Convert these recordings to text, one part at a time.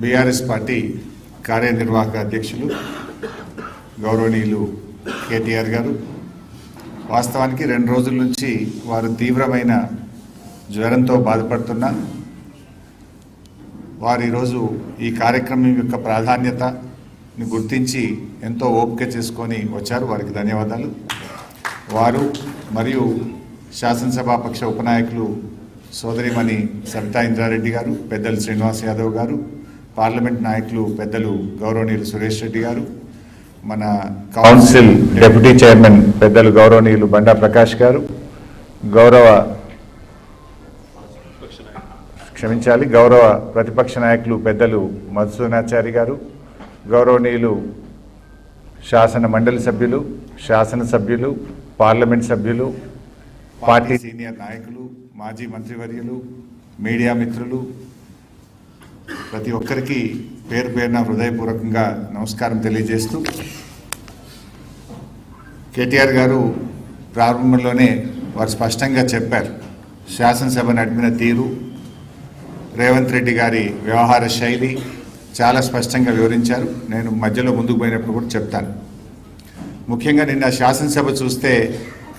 BRS party కార్యనిర్వాహక అధ్యక్షులు గౌరవనీయులు కేటీఆర్ గారు వాస్తవానికి 2 రోజుల నుంచి వారు తీవ్రమైన జ్వరంతో బాధపడుతున్నా వారు ఈరోజు ఈ కార్యక్రమం యొక్క ప్రాధాన్యతని గుర్తించి ఎంతో ఓపిక చేసుకొని వచ్చారు. వారికి ధన్యవాదాలు. వారు మరియు శాసనసభాపక్ష ఉపనాయకులు సోదరిమణి సబితా ఇంద్రారెడ్డి గారు, పెద్దలు శ్రీనివాస్ యాదవ్ గారు, పార్లమెంట్ నాయకులు పెద్దలు గౌరవనీయులు సురేష్ రెడ్డి గారు, మన కౌన్సిల్ డిప్యూటీ చైర్మన్ పెద్దలు గౌరవనీయులు బండా ప్రకాష్ గారు, గౌరవ ప్రతిపక్ష నాయకులు పెద్దలు మధుసూదనాచారి గారు, గౌరవనీయులు శాసన మండలి సభ్యులు, శాసనసభ్యులు, పార్లమెంట్ సభ్యులు, పార్టీ సీనియర్ నాయకులు, మాజీ మంత్రివర్యులు, మీడియా మిత్రులు, ప్రతి ఒక్కరికి పేరు పేరున హృదయపూర్వకంగా నమస్కారం తెలియజేస్తూ, కేటీఆర్ గారు ప్రారంభంలోనే వారు స్పష్టంగా చెప్పారు. శాసనసభ నడిపిన తీరు, రేవంత్ రెడ్డి గారి వ్యవహార శైలి చాలా స్పష్టంగా వివరించారు. నేను మధ్యలో ముందుకు పోయినప్పుడు కూడా చెప్తాను. ముఖ్యంగా నిన్న శాసనసభ చూస్తే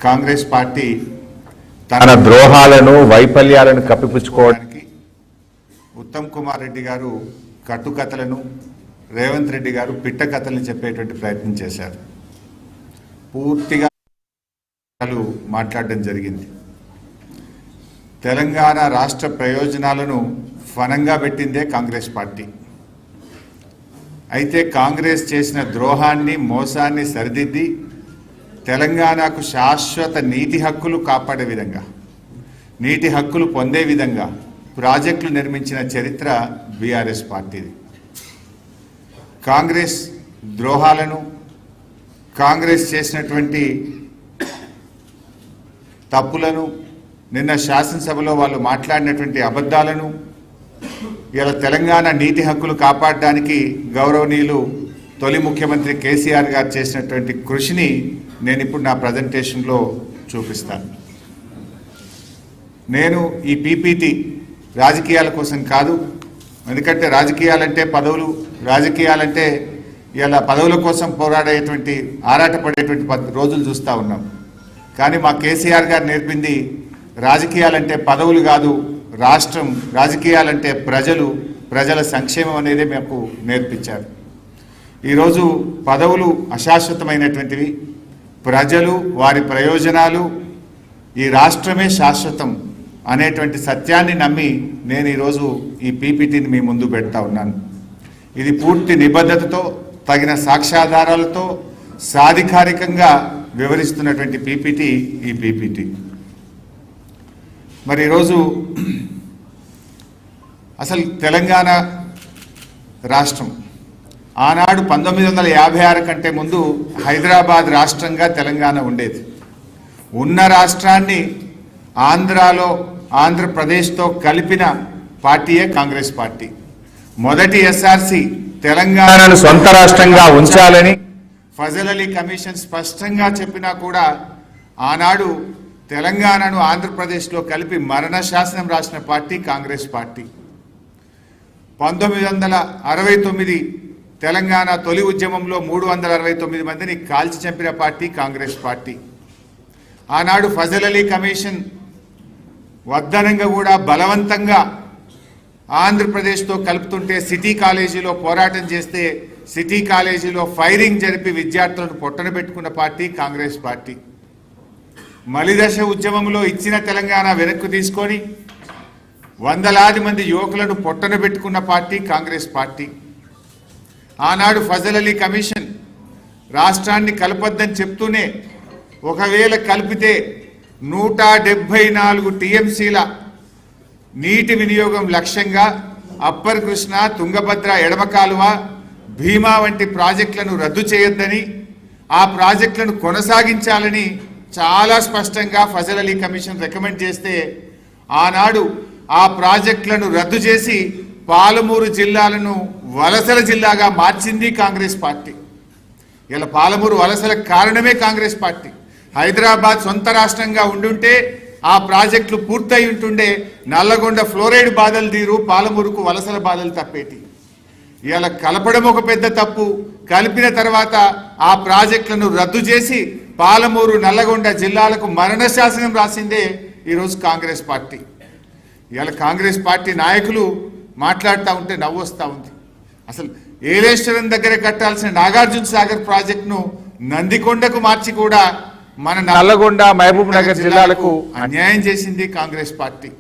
కాంగ్రెస్ పార్టీ తన ద్రోహాలను, వైఫల్యాలను కప్పిపుచ్చుకోవడానికి ఉత్తమ్ కుమార్ రెడ్డి గారు కట్టుకథలను, రేవంత్ రెడ్డి గారు పిట్ట కథలను చెప్పేటువంటి ప్రయత్నం చేశారు. పూర్తిగా మాట్లాడడం జరిగింది. తెలంగాణ రాష్ట్ర ప్రయోజనాలను ఫనంగా పెట్టిందే కాంగ్రెస్ పార్టీ. అయితే కాంగ్రెస్ చేసిన ద్రోహాన్ని, మోసాన్ని సరిదిద్ది తెలంగాణకు శాశ్వత నీటి హక్కులు కాపాడే విధంగా, నీటి హక్కులు పొందే విధంగా ప్రాజెక్టులు నిర్మించిన చరిత్ర బీఆర్ఎస్ పార్టీది. కాంగ్రెస్ ద్రోహాలను, కాంగ్రెస్ చేసినటువంటి తప్పులను, నిన్న శాసనసభలో వాళ్ళు మాట్లాడినటువంటి అబద్ధాలను ఇలా తెలంగాణ నీటి హక్కులు కాపాడడానికి గౌరవనీయులు తొలి ముఖ్యమంత్రి కేసీఆర్ గారు చేసినటువంటి కృషిని నేను ఇప్పుడు నా ప్రజెంటేషన్లో చూపిస్తాను. నేను ఈ పీపీటీ రాజకీయాల కోసం కాదు. ఎందుకంటే రాజకీయాలంటే పదవులు, రాజకీయాలంటే ఇలా పదవుల కోసం పోరాడేటువంటి, ఆరాటపడేటువంటి రోజులు చూస్తూ ఉన్నాం. కానీ మా కేసీఆర్ గారు నేర్పింది రాజకీయాలంటే పదవులు కాదు, రాష్ట్రం, రాజకీయాలంటే ప్రజలు, ప్రజల సంక్షేమం అనేది మాకు నేర్పించారు. ఈరోజు పదవులు అశాశ్వతమైనటువంటివి, ప్రజలు, వారి ప్రయోజనాలు, ఈ రాష్ట్రమే శాశ్వతం అనేటువంటి సత్యాన్ని నమ్మి నేను ఈరోజు ఈ పీపీటీని మీ ముందు పెడతా ఉన్నాను. ఇది పూర్తి నిబద్ధతతో, తగిన సాక్ష్యాధారాలతో సాధికారికంగా వివరిస్తున్నటువంటి పీపీటీ ఈ పీపీటీ. మరి ఈరోజు అసలు తెలంగాణ రాష్ట్రం ఆనాడు 1956 కంటే ముందు హైదరాబాద్ రాష్ట్రంగా తెలంగాణ ఉండేది. ఉన్న రాష్ట్రాన్ని ఆంధ్రప్రదేశ్తో కలిపిన పార్టీయే కాంగ్రెస్ పార్టీ. మొదటి ఎస్ఆర్సి తెలంగాణను సొంత రాష్ట్రంగా ఉంచాలని ఫజల్ అలీ కమిషన్ స్పష్టంగా చెప్పినా కూడా ఆనాడు తెలంగాణను ఆంధ్రప్రదేశ్లో కలిపి మరణ శాసనం రాసిన పార్టీ కాంగ్రెస్ పార్టీ. 1969 తెలంగాణ తొలి ఉద్యమంలో 369 మందిని కాల్చి చంపిన పార్టీ కాంగ్రెస్ పార్టీ. ఆనాడు ఫజల్ అలీ కమిషన్ వద్దనంగా కూడా బలవంతంగా ఆంధ్రప్రదేశ్తో కలుపుతుంటే సిటీ కాలేజీలో పోరాటం చేస్తే సిటీ కాలేజీలో ఫైరింగ్ జరిపి విద్యార్థులను పొట్టన పెట్టుకున్న పార్టీ కాంగ్రెస్ పార్టీ. మలిదశ ఉద్యమంలో ఇచ్చిన తెలంగాణ వెనక్కు తీసుకొని వందలాది మంది యువకులను పొట్టన పెట్టుకున్న పార్టీ కాంగ్రెస్ పార్టీ. ఆనాడు ఫజల్ అలీ కమిషన్ రాష్ట్రాన్ని కలపొద్దని చెప్తూనే ఒకవేళ కలిపితే 174 టీఎంసీల నీటి వినియోగం లక్ష్యంగా అప్పర్ కృష్ణ, తుంగభద్ర ఎడమ కాలువ, భీమా వంటి ప్రాజెక్టులను రద్దు చేయొద్దని, ఆ ప్రాజెక్టులను కొనసాగించాలని చాలా స్పష్టంగా ఫజల్ అలీ కమిషన్ రికమెండ్ చేస్తే ఆనాడు ఆ ప్రాజెక్టులను రద్దు చేసి పాలమూరు జిల్లాలను వలసల జిల్లాగా మార్చింది కాంగ్రెస్ పార్టీ. ఇలా పాలమూరు వలసలకు కారణమే కాంగ్రెస్ పార్టీ. హైదరాబాద్ సొంత రాష్ట్రంగా ఉండుంటే ఆ ప్రాజెక్టులు పూర్తయి ఉంటుండే నల్లగొండ ఫ్లోరైడ్ బాధలు తీరు, పాలమూరుకు వలసల బాధలు తప్పేటి. ఇవాళ కలపడం ఒక పెద్ద తప్పు, కలిపిన తర్వాత ఆ ప్రాజెక్టులను రద్దు చేసి పాలమూరు నల్లగొండ జిల్లాలకు మరణ శాసనం రాసిందే ఈరోజు కాంగ్రెస్ పార్టీ. ఇవాళ కాంగ్రెస్ పార్టీ నాయకులు మాట్లాడుతూ ఉంటే నవ్వు వస్తూ ఉంది. అసలు ఏలేశ్వరం దగ్గర కట్టాల్సిన నాగార్జున సాగర్ ప్రాజెక్టును నందికొండకు మార్చి కూడా మన నల్లగొండ మహబూబ్ నగర్ జిల్లాలకు అన్యాయం చేసింది కాంగ్రెస్ పార్టీ.